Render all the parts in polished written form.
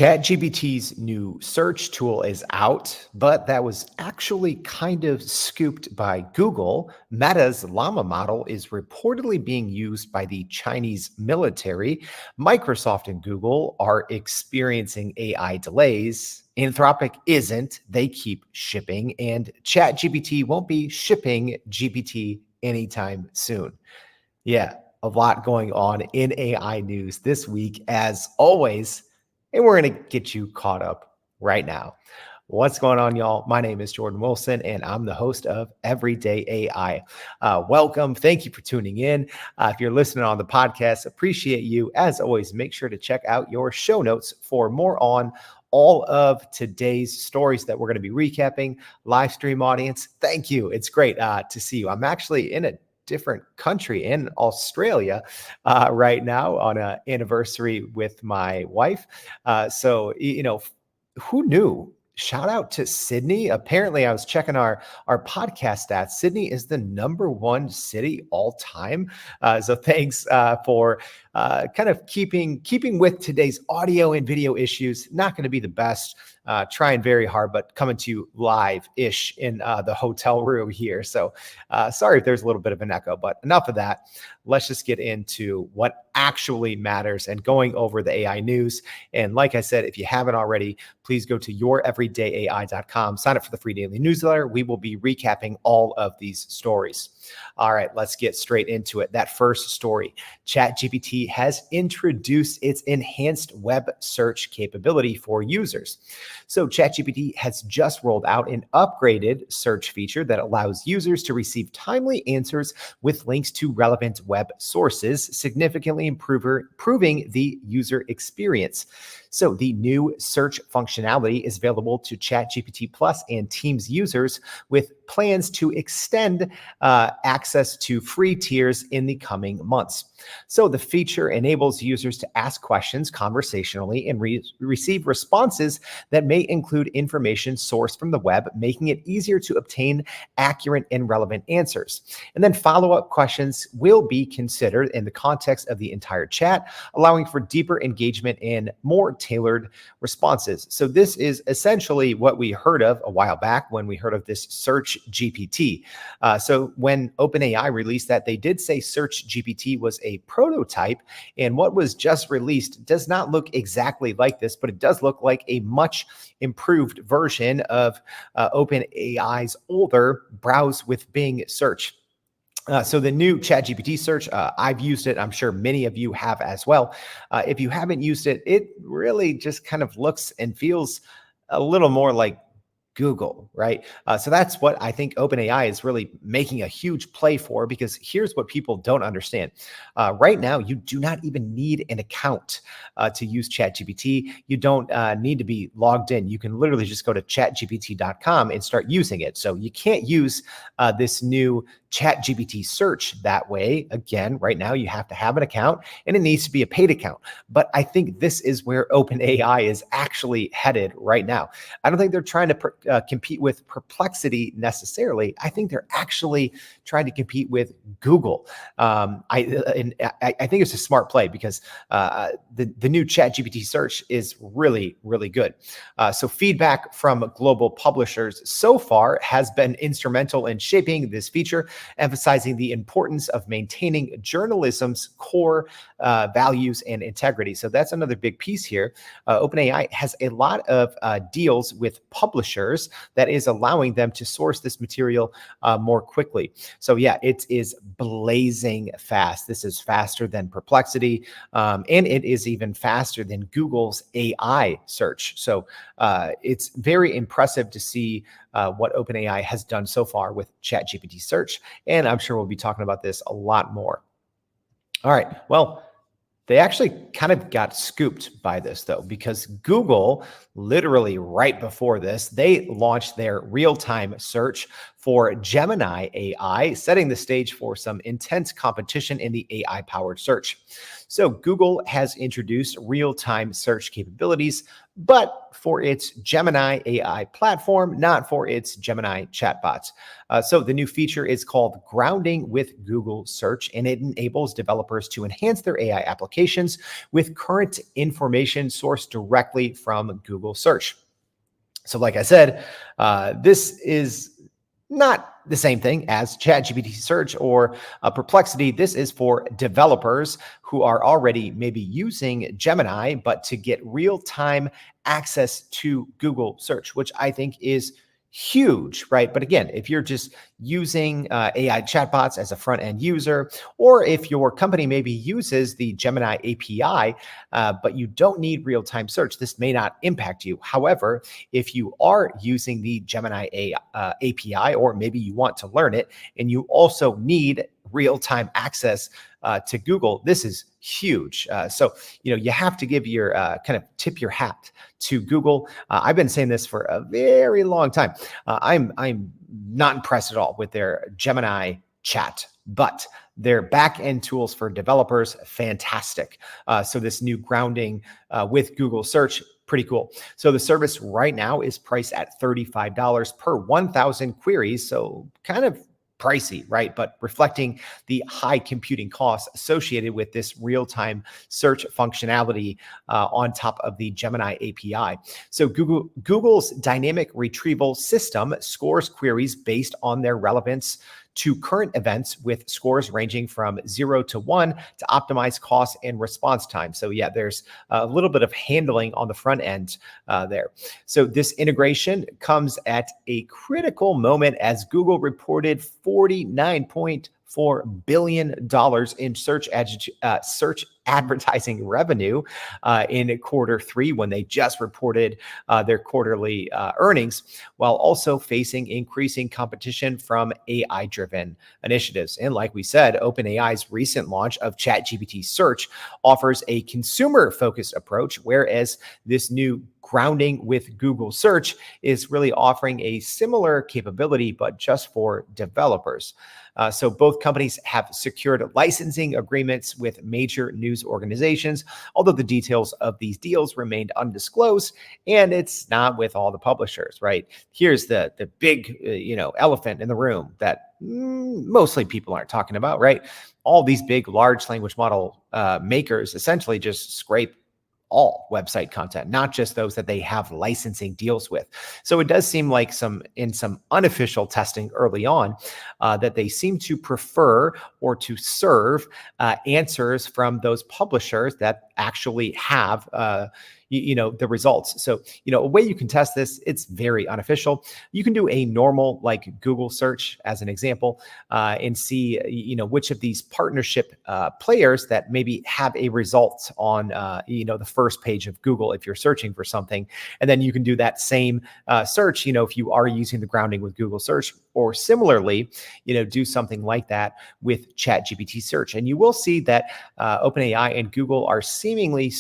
ChatGPT's new search tool is out, but that was actually kind of scooped by Google. Meta's Llama model is reportedly being used by the Chinese military. Microsoft and Google are experiencing AI delays. Anthropic isn't. They keep shipping, and ChatGPT won't be shipping GPT anytime soon. Yeah, a lot going on in AI news this week, as always, and we're going to get you caught up right now. What's going on, y'all? My name is Jordan Wilson, and I'm the host of Everyday AI. Welcome. Thank you for tuning in. If you're listening on the podcast, appreciate you. As always, make sure to check out your show notes for more on all of today's stories that we're going to be recapping. Live stream audience, thank you. It's great to see you. I'm actually in a different country in Australia right now on an anniversary with my wife. So, who knew? Shout out to Sydney. Apparently, I was checking our podcast stats. Sydney is the #1 city all time. So thanks for kind of keeping with today's audio and video issues. Not going to be the best. Trying very hard, but coming to you live-ish in the hotel room here. So sorry if there's a little bit of an echo, but enough of that. Let's just get into what actually matters and going over the AI news. And like I said, if you haven't already, please go to youreverydayai.com. Sign up for the free daily newsletter. We will be recapping all of these stories. All right, let's get straight into it. That first story, ChatGPT has introduced its enhanced web search capability for users. So ChatGPT has just rolled out an upgraded search feature that allows users to receive timely answers with links to relevant web sources, significantly improving the user experience. So the new search functionality is available to ChatGPT Plus and Teams users, with plans to extend access to free tiers in the coming months. So the feature enables users to ask questions conversationally and receive responses that may include information sourced from the web, making it easier to obtain accurate and relevant answers. And then follow-up questions will be considered in the context of the entire chat, allowing for deeper engagement and more tailored responses. So this is essentially what we heard of a while back when we heard of this Search GPT. So when OpenAI released that, they did say Search GPT was a prototype, and what was just released does not look exactly like this, but it does look like a much improved version of OpenAI's older Browse with Bing search. So the new ChatGPT search, I've used it. I'm sure many of you have as well. If you haven't used it, it really just kind of looks and feels a little more like Google, right? So that's what I think OpenAI is really making a huge play for, because here's what people don't understand. Right now, you do not even need an account to use ChatGPT. You don't need to be logged in. You can literally just go to chatgpt.com and start using it. So you can't use this new ChatGPT search that way. Again, right now you have to have an account, and it needs to be a paid account. But I think this is where OpenAI is actually headed right now. I don't think they're trying to compete with Perplexity necessarily. I think they're actually trying to compete with Google. I think it's a smart play, because the new ChatGPT search is really, really good. So feedback from global publishers so far has been instrumental in shaping this feature, emphasizing the importance of maintaining journalism's core values and integrity. So that's another big piece here. OpenAI has a lot of deals with publishers that is allowing them to source this material more quickly. So yeah, it is blazing fast. This is faster than Perplexity, and it is even faster than Google's AI search. So it's very impressive to see what OpenAI has done so far with ChatGPT search. And I'm sure we'll be talking about this a lot more. All right. Well, they actually kind of got scooped by this, though, because Google, literally right before this, they launched their real-time search for Gemini AI, setting the stage for some intense competition in the AI-powered search. So Google has introduced real-time search capabilities, but for its Gemini AI platform, not for its Gemini chatbots. So the new feature is called Grounding with Google Search, and it enables developers to enhance their AI applications with current information sourced directly from Google Search. So, like I said, this is not the same thing as ChatGPT Search or Perplexity. This is for developers who are already maybe using Gemini, but to get real-time access to Google Search, which I think is huge, right? But again, if you're just using AI chatbots as a front-end user, or if your company maybe uses the Gemini API, but you don't need real-time search, this may not impact you. However, if you are using the Gemini API, or maybe you want to learn it, and you also need real-time access to Google, this is huge. So, you have to give your kind of tip your hat to Google. I've been saying this for a very long time. I'm not impressed at all with their Gemini chat, but their back-end tools for developers, fantastic. So this new grounding with Google Search, pretty cool. So the service right now is priced at $35 per 1,000 queries. So kind of pricey, right? But reflecting the high computing costs associated with this real-time search functionality on top of the Gemini API. So Google's dynamic retrieval system scores queries based on their relevance to current events, with scores ranging from 0 to 1 to optimize cost and response time. So yeah, there's a little bit of handling on the front end there. So this integration comes at a critical moment as Google reported $49.4 billion in search advertising revenue in Q3 when they just reported their quarterly earnings, while also facing increasing competition from AI-driven initiatives. And like we said, OpenAI's recent launch of ChatGPT Search offers a consumer-focused approach, whereas this new grounding with Google Search is really offering a similar capability, but just for developers. So both companies have secured licensing agreements with major news organizations, although the details of these deals remained undisclosed, and it's not with all the publishers, right? Here's the big elephant in the room that mostly people aren't talking about, right? All these big large language model makers essentially just scrape all website content, not just those that they have licensing deals with. So it does seem like in some unofficial testing early on that they seem to prefer or to serve answers from those publishers that actually have the results. So, a way you can test this, it's very unofficial. You can do a normal like Google search as an example and see, which of these partnership players that maybe have a result on, the first page of Google if you're searching for something. And then you can do that same search, if you are using the grounding with Google search, or similarly, do something like that with ChatGPT search. And you will see that OpenAI and Google are seemingly,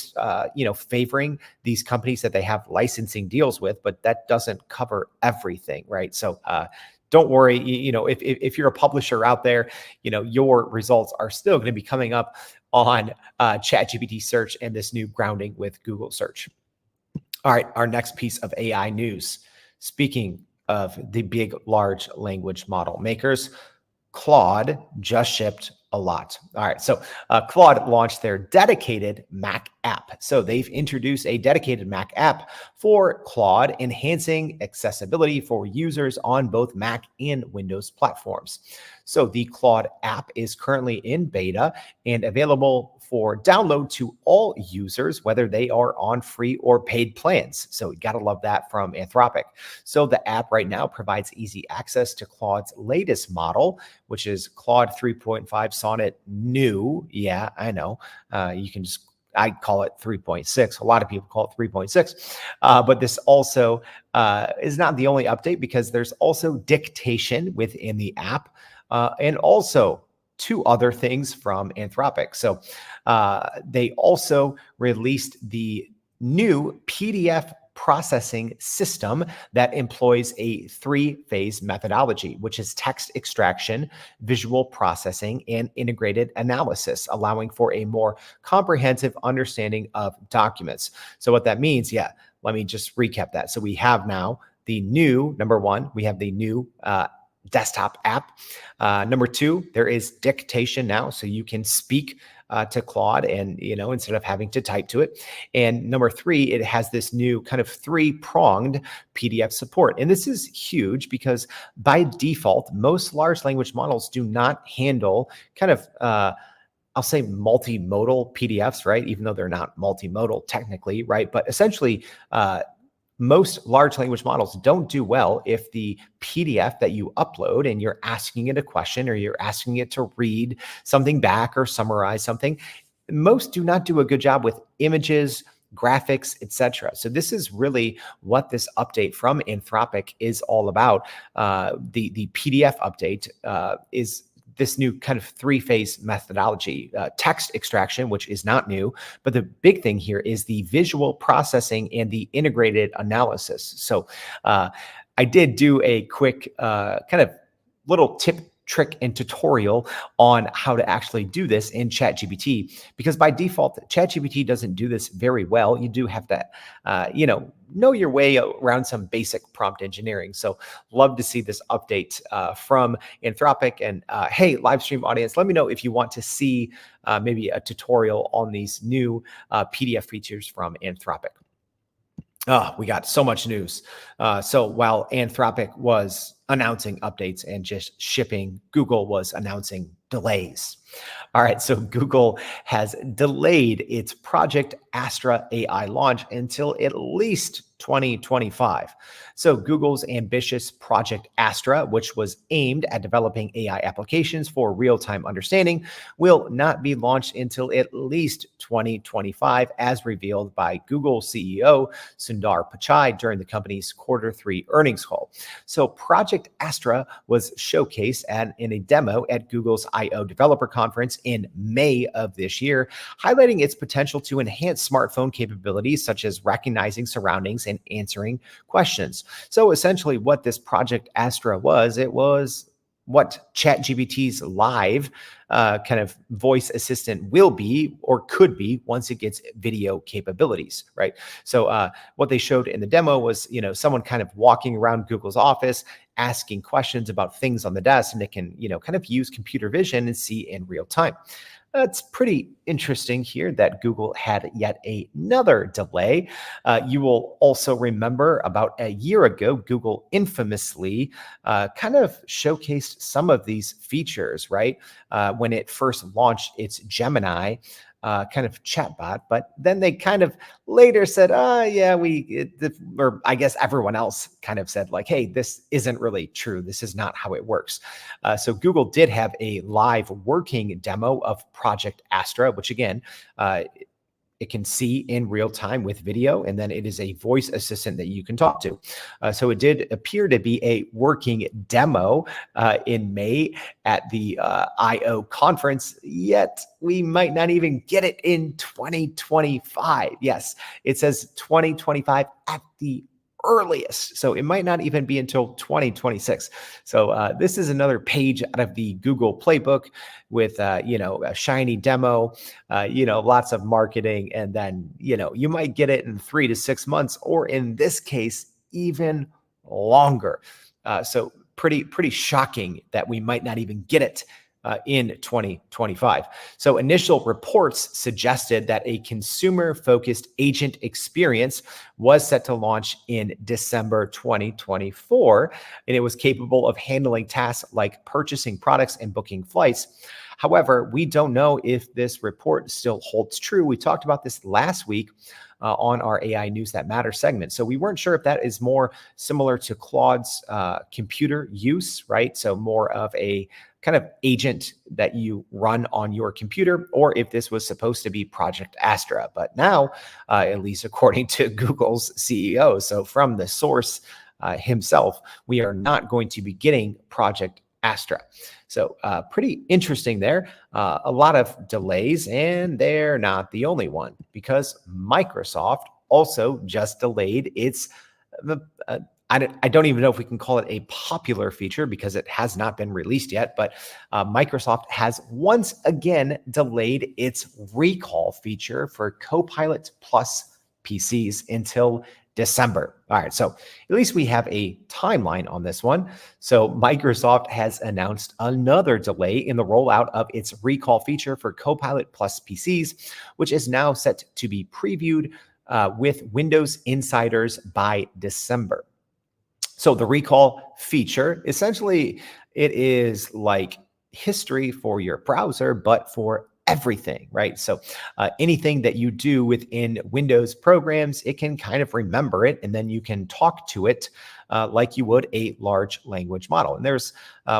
favoring these companies that they have licensing deals with, but that doesn't cover everything, right? So don't worry, if you're a publisher out there, your results are still going to be coming up on ChatGPT search and this new grounding with Google search. All right, our next piece of AI news. Speaking of the big, large language model makers, Claude just shipped a lot. All right, so Claude launched their dedicated Mac app. So they've introduced a dedicated Mac app for Claude, enhancing accessibility for users on both Mac and Windows platforms. So the Claude app is currently in beta and available for download to all users, whether they are on free or paid plans. So you got to love that from Anthropic. So the app right now provides easy access to Claude's latest model, which is Claude 3.5 Sonnet New. Yeah, I know. I call it 3.6. A lot of people call it 3.6. But this also is not the only update, because there's also dictation within the app and also two other things from Anthropic. So they also released the new PDF processing system that employs a three-phase methodology, which is text extraction, visual processing, and integrated analysis, allowing for a more comprehensive understanding of documents. So what that means, yeah, let me just recap that. So we have now the new, number one, we have the new desktop app. Number two, there is dictation now, so you can speak to Claude and, instead of having to type to it. And number three, it has this new kind of three-pronged PDF support. And this is huge because by default, most large language models do not handle kind of I'll say multimodal PDFs, right? Even though they're not multimodal technically, right? But essentially, most large language models don't do well if the PDF that you upload and you're asking it a question or you're asking it to read something back or summarize something. Most do not do a good job with images, graphics, etc. So this is really what this update from Anthropic is all about. The PDF update is this new kind of three-phase methodology, text extraction, which is not new, but the big thing here is the visual processing and the integrated analysis. So I did do a quick kind of little tip, trick, and tutorial on how to actually do this in ChatGPT, because by default, ChatGPT doesn't do this very well. You do have to, know your way around some basic prompt engineering. So love to see this update from Anthropic. And hey, live stream audience, let me know if you want to see maybe a tutorial on these new PDF features from Anthropic. Oh, we got so much news. So while Anthropic was announcing updates and just shipping, Google was announcing delays. All right, so Google has delayed its Project Astra AI launch until at least 2025. So Google's ambitious Project Astra, which was aimed at developing AI applications for real-time understanding, will not be launched until at least 2025, as revealed by Google CEO Sundar Pichai during the company's Q3 earnings call. So Project Astra was showcased in a demo at Google's I/O Developer Conference in May of this year, highlighting its potential to enhance smartphone capabilities such as recognizing surroundings and answering questions. So essentially what this Project Astra was, it was what ChatGPT's live kind of voice assistant will be or could be once it gets video capabilities, right? So what they showed in the demo was, someone kind of walking around Google's office, asking questions about things on the desk, and it can, kind of use computer vision and see in real time. It's pretty interesting here that Google had yet another delay. You will also remember about a year ago, Google infamously kind of showcased some of these features, right? When it first launched its Gemini kind of chatbot, but then they kind of later said, or I guess everyone else kind of said like, hey, this isn't really true. This is not how it works. So Google did have a live working demo of Project Astra, which again, it can see in real time with video, and then it is a voice assistant that you can talk to. So it did appear to be a working demo in May at the I/O conference, yet we might not even get it in 2025. Yes, it says 2025 at the earliest. So it might not even be until 2026. So this is another page out of the Google playbook with, a shiny demo, lots of marketing. And then, you might get it in 3 to 6 months, or in this case, even longer. So pretty shocking that we might not even get it in 2025. So initial reports suggested that a consumer-focused agent experience was set to launch in December 2024, and it was capable of handling tasks like purchasing products and booking flights. However, we don't know if this report still holds true. We talked about this last week on our AI News That Matter segment. So we weren't sure if that is more similar to Claude's computer use, right? So more of a kind of agent that you run on your computer, or if this was supposed to be Project Astra. But now, at least according to Google's CEO, so from the source himself, we are not going to be getting Project Astra. So pretty interesting there. A lot of delays, and they're not the only one, because Microsoft also just delayed its uh, I don't even know if we can call it a popular feature because it has not been released yet, but Microsoft has once again delayed its recall feature for Copilot Plus PCs until December. All right, so at least we have a timeline on this one. So Microsoft has announced another delay in the rollout of its recall feature for Copilot Plus PCs, which is now set to be previewed with Windows insiders by December. So the recall feature, essentially, it is like history for your browser, but for everything, right? So anything that you do within Windows programs, it can kind of remember it, and then you can talk to it like you would a large language model. And there's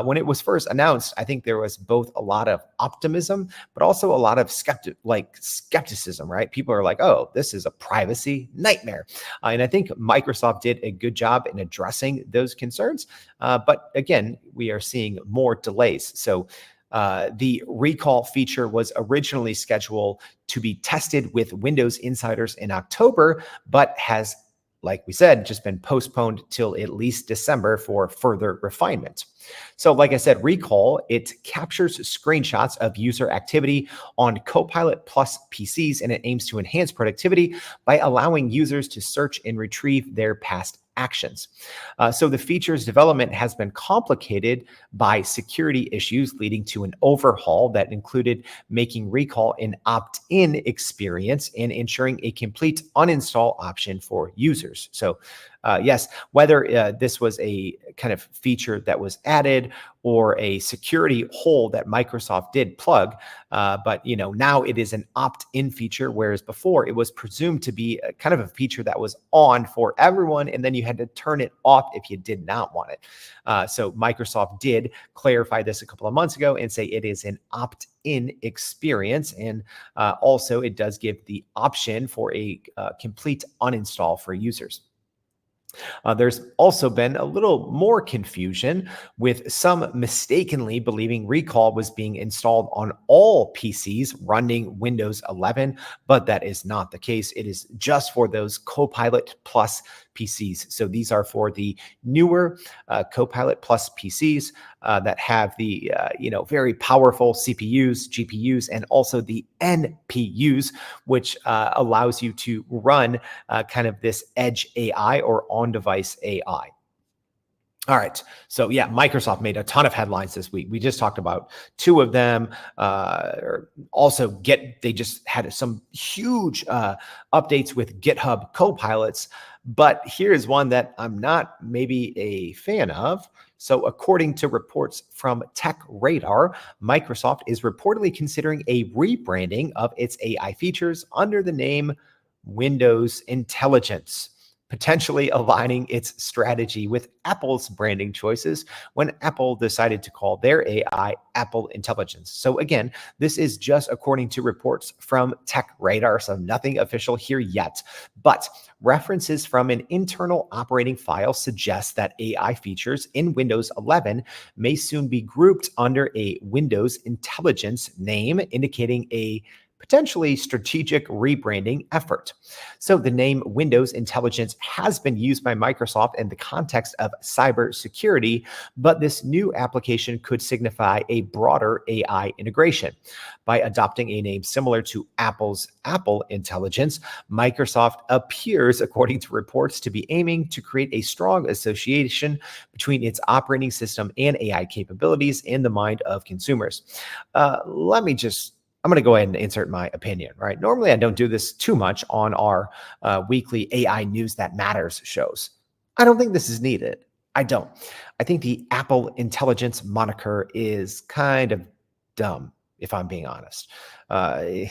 when it was first announced, I think there was both a lot of optimism, but also a lot of skepticism, right? People are like, "Oh, this is a privacy nightmare," and I think Microsoft did a good job in addressing those concerns. But again, we are seeing more delays. So the recall feature was originally scheduled to be tested with Windows insiders in October, but has, like we said, just been postponed till at least December for further refinement. So like I said, recall, it captures screenshots of user activity on Copilot Plus PCs, and it aims to enhance productivity by allowing users to search and retrieve their past actions. So the feature's development has been complicated by security issues, leading to an overhaul that included making recall an opt-in experience and ensuring a complete uninstall option for users. So yes, whether this was a kind of feature that was added or a security hole that Microsoft did plug, but now it is an opt-in feature, whereas before it was presumed to be a kind of a feature that was on for everyone, and then you had to turn it off if you did not want it. So Microsoft did clarify this a couple of months ago and say it is an opt-in experience, and also it does give the option for a complete uninstall for users. There's also been a little more confusion with some mistakenly believing Recall was being installed on all PCs running Windows 11, but that is not the case. It is just for those Copilot Plus PCs. So these are for the newer Copilot Plus PCs that have the very powerful CPUs, GPUs, and also the NPUs, which allows you to run kind of this edge AI or on-device AI. All right. So yeah, Microsoft made a ton of headlines this week. We just talked about two of them. They just had some huge updates with GitHub Copilots. But here's one that I'm not maybe a fan of. So according to reports from Tech Radar, Microsoft is reportedly considering a rebranding of its AI features under the name Windows Intelligence, potentially aligning its strategy with Apple's branding choices when Apple decided to call their AI Apple Intelligence. So again, this is just according to reports from Tech Radar, so nothing official here yet. But references from an internal operating file suggest that AI features in Windows 11 may soon be grouped under a Windows Intelligence name, indicating a potentially strategic rebranding effort. So the name Windows Intelligence has been used by Microsoft in the context of cybersecurity, but this new application could signify a broader AI integration. By adopting a name similar to Apple's Apple Intelligence, Microsoft appears, according to reports, to be aiming to create a strong association between its operating system and AI capabilities in the mind of consumers. I'm going to go ahead and insert my opinion, right? Normally, I don't do this too much on our weekly AI News That Matters shows. I don't think this is needed. I don't. I think the Apple Intelligence moniker is kind of dumb, if I'm being honest. Uh,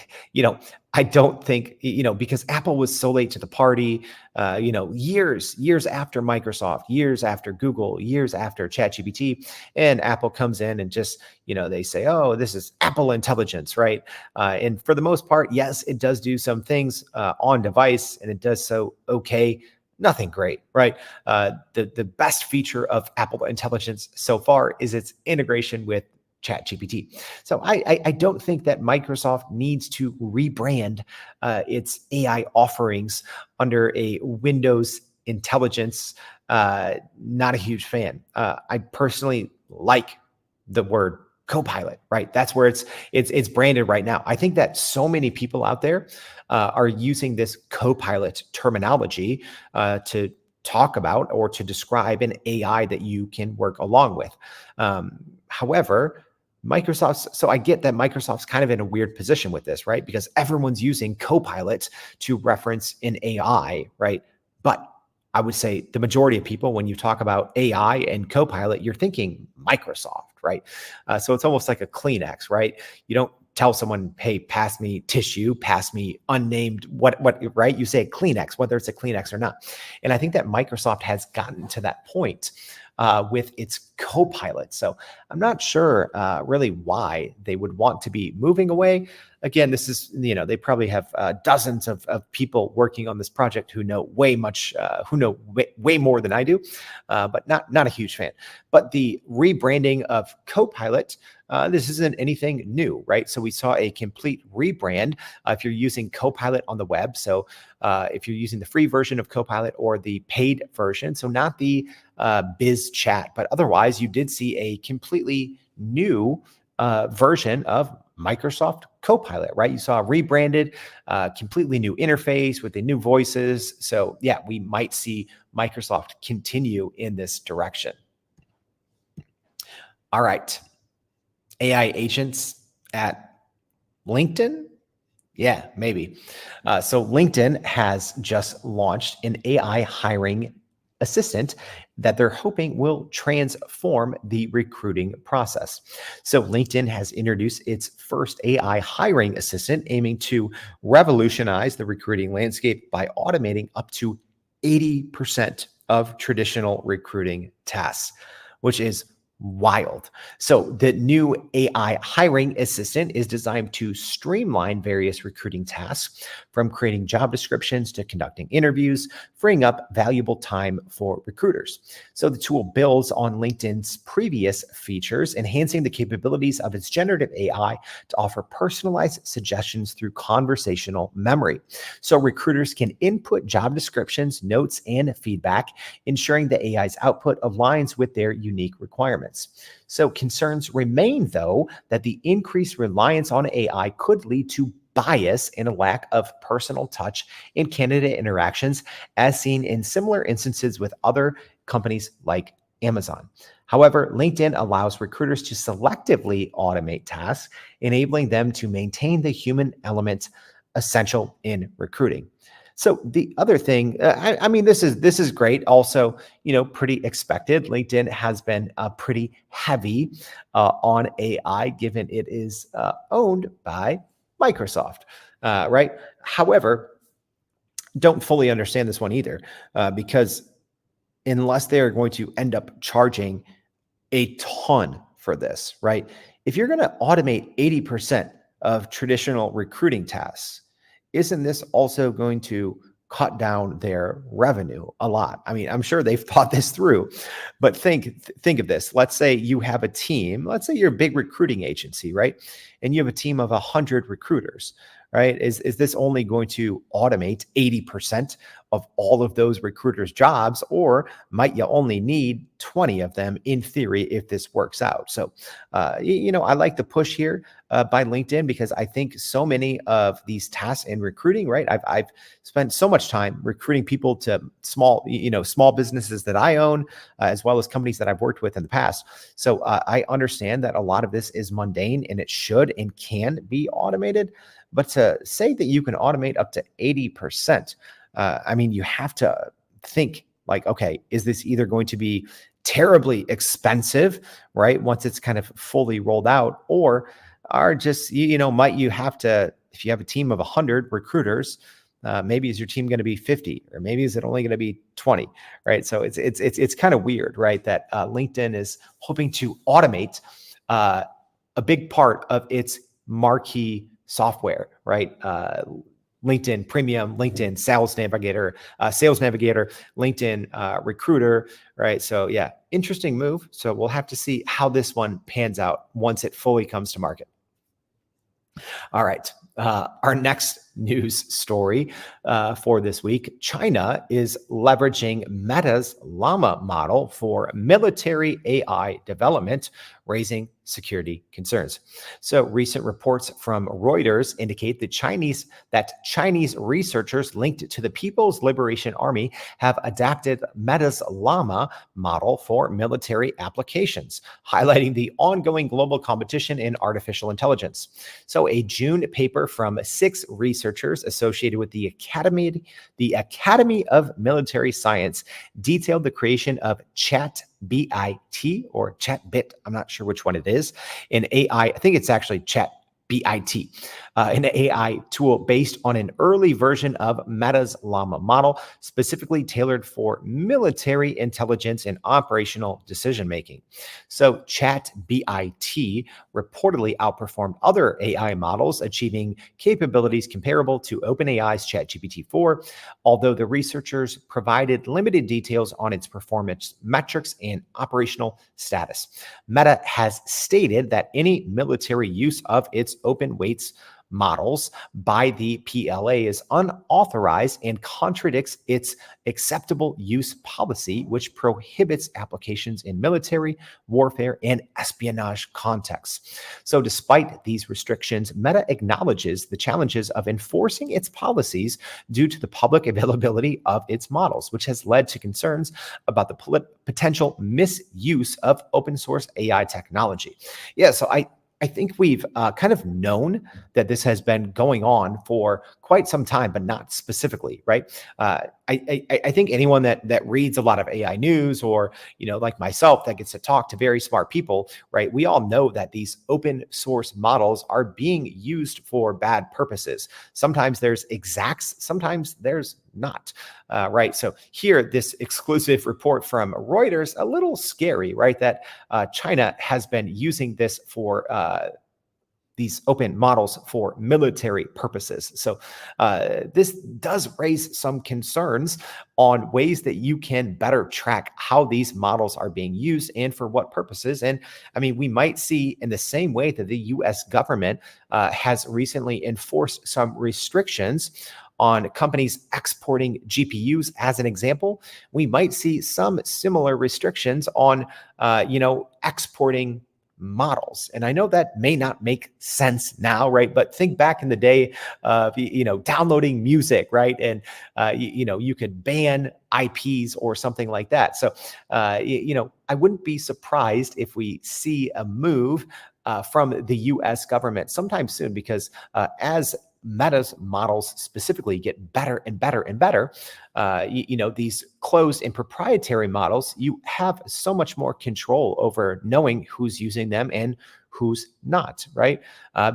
I don't think, because Apple was so late to the party, years after Microsoft, years after Google, years after ChatGPT, and Apple comes in and just, they say, oh, this is Apple Intelligence, right? And for the most part, yes, it does do some things on device, and it does so okay. Nothing great, right? The best feature of Apple Intelligence so far is its integration with ChatGPT. So I don't think that Microsoft needs to rebrand its AI offerings under a Windows intelligence. Not a huge fan. I personally like the word Copilot, right? That's where it's branded right now. I think that so many people out there are using this Copilot terminology to talk about or to describe an AI that you can work along with. However, so I get that Microsoft's kind of in a weird position with this, right? Because everyone's using Copilot to reference an AI, right? But I would say the majority of people, when you talk about AI and Copilot, you're thinking Microsoft, right? So it's almost like a Kleenex, right? You don't tell someone, hey, pass me tissue, pass me unnamed, right? You say Kleenex, whether it's a Kleenex or not. And I think that Microsoft has gotten to that point with its Copilot. So I'm not sure really why they would want to be moving away. Again, this is, they probably have dozens of people working on this project who know way more than I do, but not a huge fan. But the rebranding of Copilot, this isn't anything new, right? So we saw a complete rebrand if you're using Copilot on the web. So if you're using the free version of Copilot or the paid version, so not the biz chat, but otherwise you did see a completely new version of Microsoft Copilot, right? You saw a rebranded, completely new interface with the new voices. So yeah, we might see Microsoft continue in this direction. All right. AI agents at LinkedIn? Yeah, maybe. So LinkedIn has just launched an AI hiring assistant that they're hoping will transform the recruiting process. So LinkedIn has introduced its first AI hiring assistant, aiming to revolutionize the recruiting landscape by automating up to 80% of traditional recruiting tasks, which is wild. So the new AI hiring assistant is designed to streamline various recruiting tasks, from creating job descriptions to conducting interviews, freeing up valuable time for recruiters. So the tool builds on LinkedIn's previous features, enhancing the capabilities of its generative AI to offer personalized suggestions through conversational memory. So recruiters can input job descriptions, notes, and feedback, ensuring the AI's output aligns with their unique requirements. So concerns remain, though, that the increased reliance on AI could lead to bias and a lack of personal touch in candidate interactions, as seen in similar instances with other companies like Amazon. However, LinkedIn allows recruiters to selectively automate tasks, enabling them to maintain the human element essential in recruiting. So the other thing, I mean, this is great. Also, pretty expected. LinkedIn has been pretty heavy on AI, given it is owned by Microsoft, right? However, don't fully understand this one either, because unless they are going to end up charging a ton for this, right? If you're going to automate 80% of traditional recruiting tasks, isn't this also going to cut down their revenue a lot? I mean, I'm sure they've thought this through, but think of this. Let's say you have a team, let's say you're a big recruiting agency, right? And you have a team of 100 recruiters, right? Is this only going to automate 80% of all of those recruiters' jobs, or might you only need 20 of them in theory if this works out? So, I like the push here by LinkedIn, because I think so many of these tasks in recruiting, right? I've spent so much time recruiting people to small businesses that I own, as well as companies that I've worked with in the past. So I understand that a lot of this is mundane and it should and can be automated. But to say that you can automate up to 80%, I mean, you have to think like, okay, is this either going to be terribly expensive, right, once it's kind of fully rolled out, or are just, might you have to, if you have a team of 100 recruiters, maybe is your team going to be 50, or maybe is it only going to be 20, right? So it's kind of weird, right, that LinkedIn is hoping to automate a big part of its marquee software, right? LinkedIn Premium, LinkedIn Sales Navigator, LinkedIn Recruiter, right? So yeah, interesting move. So we'll have to see how this one pans out once it fully comes to market. All right. Our next news story for this week: China is leveraging Meta's Llama model for military AI development, raising security concerns. So, recent reports from Reuters indicate that Chinese researchers linked to the People's Liberation Army have adapted Meta's Llama model for military applications, highlighting the ongoing global competition in artificial intelligence. So, a June paper from 6 researchers associated with the Academy of Military Science detailed the creation of ChatBIT or ChatBit. I'm not sure which one it is. An AI, I think it's actually ChatBIT, an AI tool based on an early version of Meta's Llama model, specifically tailored for military intelligence and operational decision making. So, ChatBIT reportedly outperformed other AI models, achieving capabilities comparable to OpenAI's ChatGPT-4, although the researchers provided limited details on its performance metrics and operational status. Meta has stated that any military use of its open weights models by the PLA is unauthorized and contradicts its acceptable use policy, which prohibits applications in military, warfare, and espionage contexts. So, despite these restrictions, Meta acknowledges the challenges of enforcing its policies due to the public availability of its models, which has led to concerns about the potential misuse of open source AI technology. Yeah, so I think we've kind of known that this has been going on for quite some time, but not specifically, right? I think anyone that reads a lot of AI news, or like myself, that gets to talk to very smart people, right? We all know that these open source models are being used for bad purposes. Sometimes there's exacts, sometimes there's not, right? So here, this exclusive report from Reuters, a little scary, right? That China has been using this for these open models for military purposes. So this does raise some concerns on ways that you can better track how these models are being used and for what purposes. And I mean, we might see, in the same way that the US government has recently enforced some restrictions on companies exporting GPUs, as an example, we might see some similar restrictions on, exporting models. And I know that may not make sense now, right? But think back in the day of, downloading music, right? And, you could ban IPs or something like that. So, I wouldn't be surprised if we see a move from the US government sometime soon, because as Meta's models specifically get better and better and better, these closed and proprietary models, you have so much more control over knowing who's using them and who's not, right?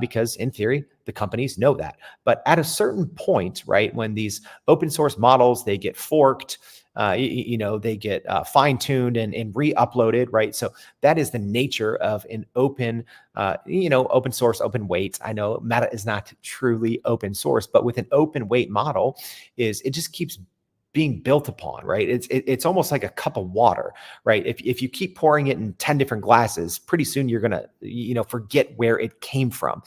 Because in theory, the companies know that. But at a certain point, right, when these open source models, they get forked, they get fine-tuned and re-uploaded, right? So that is the nature of an open, open source, open weight. I know Meta is not truly open source, but with an open weight model, it just keeps being built upon, right? It's almost like a cup of water, right? If you keep pouring it in 10 different glasses, pretty soon you're gonna, forget where it came from,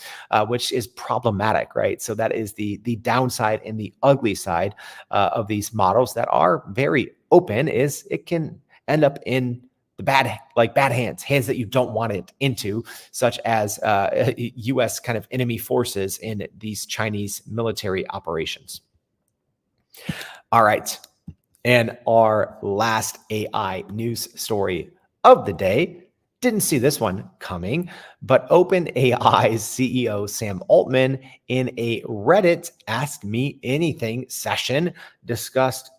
which is problematic, right? So that is the downside and the ugly side of these models that are very open, is it can end up in the bad hands that you don't want it into, such as U.S. kind of enemy forces in these Chinese military operations. All right. And our last AI news story of the day, didn't see this one coming, but OpenAI's CEO Sam Altman, in a Reddit Ask Me Anything session, discussed,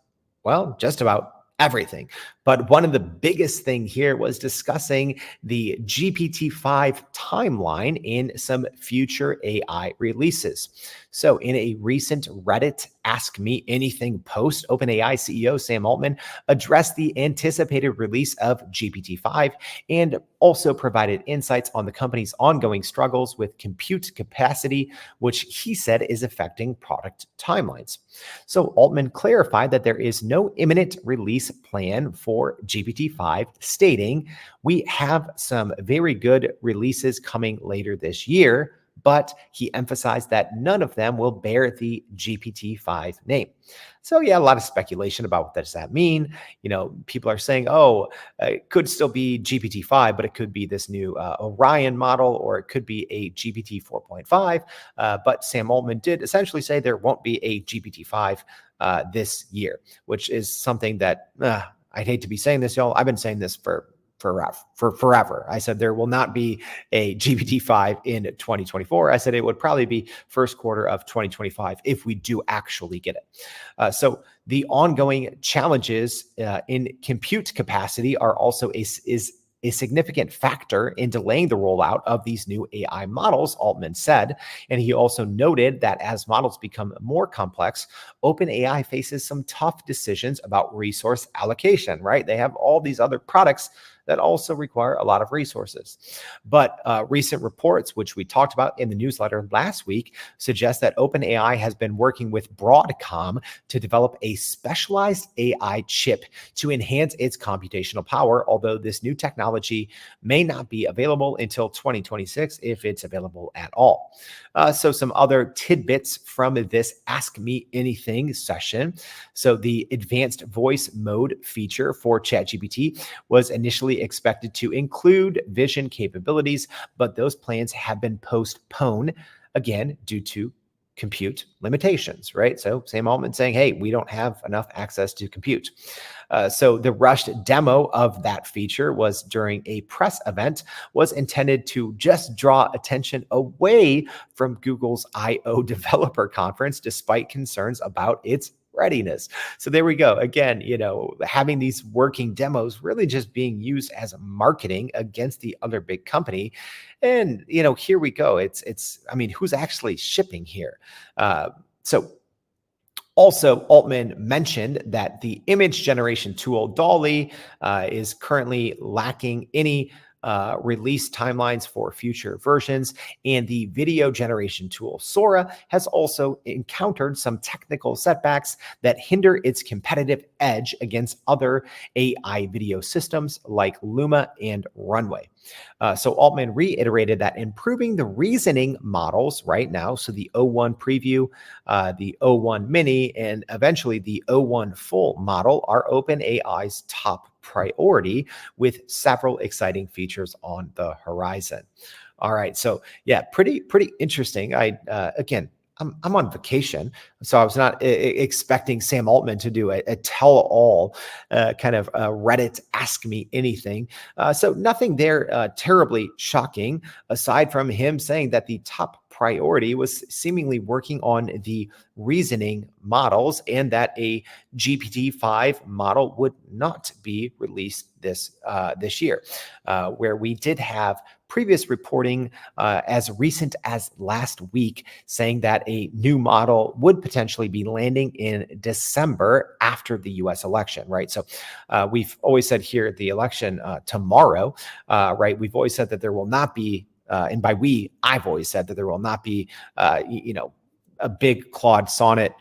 well, just about everything, But one of the biggest thing here was discussing the GPT-5 timeline in some future AI releases. So in a recent Reddit Ask Me Anything post, OpenAI CEO Sam Altman addressed the anticipated release of GPT-5 and also provided insights on the company's ongoing struggles with compute capacity, which he said is affecting product timelines. So Altman clarified that there is no imminent release plan for GPT-5, stating, "We have some very good releases coming later this year," but he emphasized that none of them will bear the GPT-5 name. So yeah, a lot of speculation about what does that mean. People are saying, oh, it could still be GPT-5, but it could be this new Orion model, or it could be a GPT 4.5. But Sam Altman did essentially say there won't be a GPT-5 this year, which is something that I'd hate to be saying this, y'all. I've been saying this for forever. I said there will not be a GPT-5 in 2024. I said it would probably be first quarter of 2025 if we do actually get it. So the ongoing challenges in compute capacity are also is a significant factor in delaying the rollout of these new AI models, Altman said. And he also noted that as models become more complex, OpenAI faces some tough decisions about resource allocation, right? They have all these other products that also require a lot of resources. But recent reports, which we talked about in the newsletter last week, suggest that OpenAI has been working with Broadcom to develop a specialized AI chip to enhance its computational power, although this new technology may not be available until 2026, if it's available at all. So some other tidbits from this Ask Me Anything session. So the advanced voice mode feature for ChatGPT was initially expected to include vision capabilities, but those plans have been postponed again due to compute limitations, right? So Sam Altman saying, hey, we don't have enough access to compute. So the rushed demo of that feature was during a press event, was intended to just draw attention away from Google's I/O developer conference, despite concerns about its readiness. So there we go. Again, having these working demos really just being used as marketing against the other big company. And, here we go. I mean, who's actually shipping here? So also, Altman mentioned that the image generation tool Dolly is currently lacking any release timelines for future versions, and the video generation tool Sora has also encountered some technical setbacks that hinder its competitive edge against other AI video systems like Llama and Runway. So Altman reiterated that improving the reasoning models right now, so the O1 preview, the O1 mini, and eventually the O1 full model are OpenAI's top priority, with several exciting features on the horizon. All right, so yeah, pretty interesting. Again, I'm on vacation, so I was not expecting Sam Altman to do a tell-all kind of Reddit Ask Me Anything. So nothing there terribly shocking, aside from him saying that the top priority was seemingly working on the reasoning models, and that a GPT-5 model would not be released this year, where we did have previous reporting as recent as last week saying that a new model would potentially be landing in December after the US election, right? So we've always said here the election tomorrow, right? We've always said that there will not be, and by we, I've always said that there will not be, a big Claude Sonnet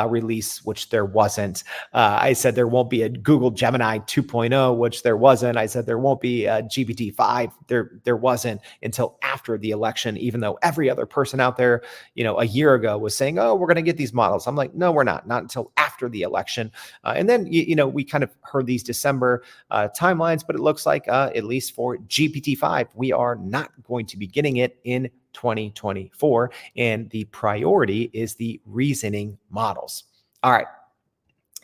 release, which there wasn't. I said there won't be a Google Gemini 2.0, which there wasn't. I said there won't be a GPT-5. There wasn't until after the election, even though every other person out there, a year ago was saying, oh, we're going to get these models. I'm like, no, we're not until after the election. And then, we kind of heard these December timelines, but it looks like at least for GPT-5, we are not going to be getting it in 2024, and the priority is the reasoning models. All right.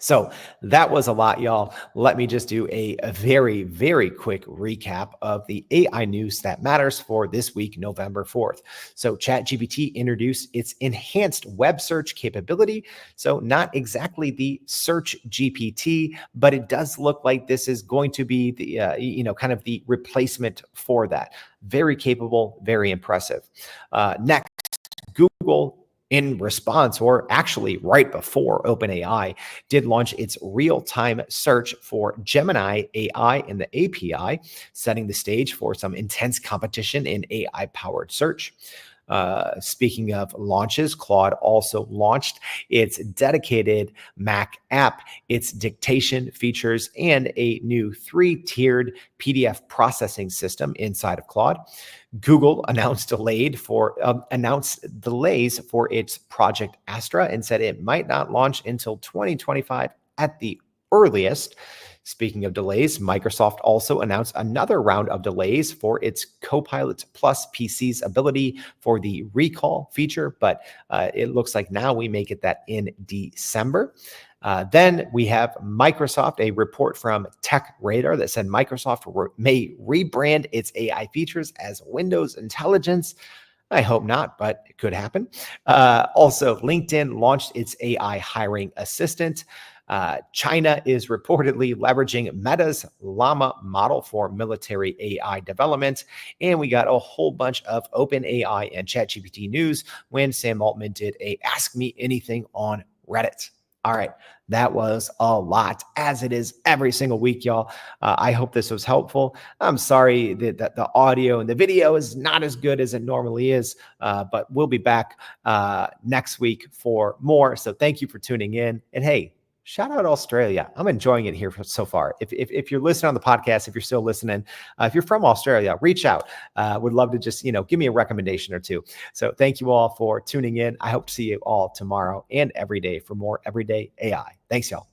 So that was a lot, y'all. Let me just do a very, very quick recap of the AI news that matters for this week, November 4th. So, ChatGPT introduced its enhanced web search capability. So, not exactly the search GPT, but it does look like this is going to be the, kind of the replacement for that. Very capable, very impressive. Next, Google, in response, or actually right before OpenAI, did launch its real time search for Gemini AI in the API, setting the stage for some intense competition in AI powered search. Speaking of launches, Claude also launched its dedicated Mac app, its dictation features, and a new three-tiered PDF processing system inside of Claude. Google announced delays for its Project Astra and said it might not launch until 2025 at the earliest. Speaking of delays, Microsoft also announced another round of delays for its Copilot Plus PC's ability for the recall feature, but it looks like now we may get that in December. Then we have Microsoft, a report from Tech Radar that said Microsoft may rebrand its AI features as Windows Intelligence. I hope not, but it could happen. Also, LinkedIn launched its AI hiring assistant. China is reportedly leveraging Meta's Llama model for military AI development. And we got a whole bunch of OpenAI and ChatGPT news when Sam Altman did a Ask Me Anything on Reddit. All right, that was a lot, as it is every single week, y'all. I hope this was helpful. I'm sorry that the audio and the video is not as good as it normally is, but we'll be back next week for more. So thank you for tuning in. And hey, shout out Australia. I'm enjoying it here so far. If you're listening on the podcast, if you're still listening, if you're from Australia, reach out. Would love to just, give me a recommendation or two. So thank you all for tuning in. I hope to see you all tomorrow and every day for more everyday AI. Thanks, y'all.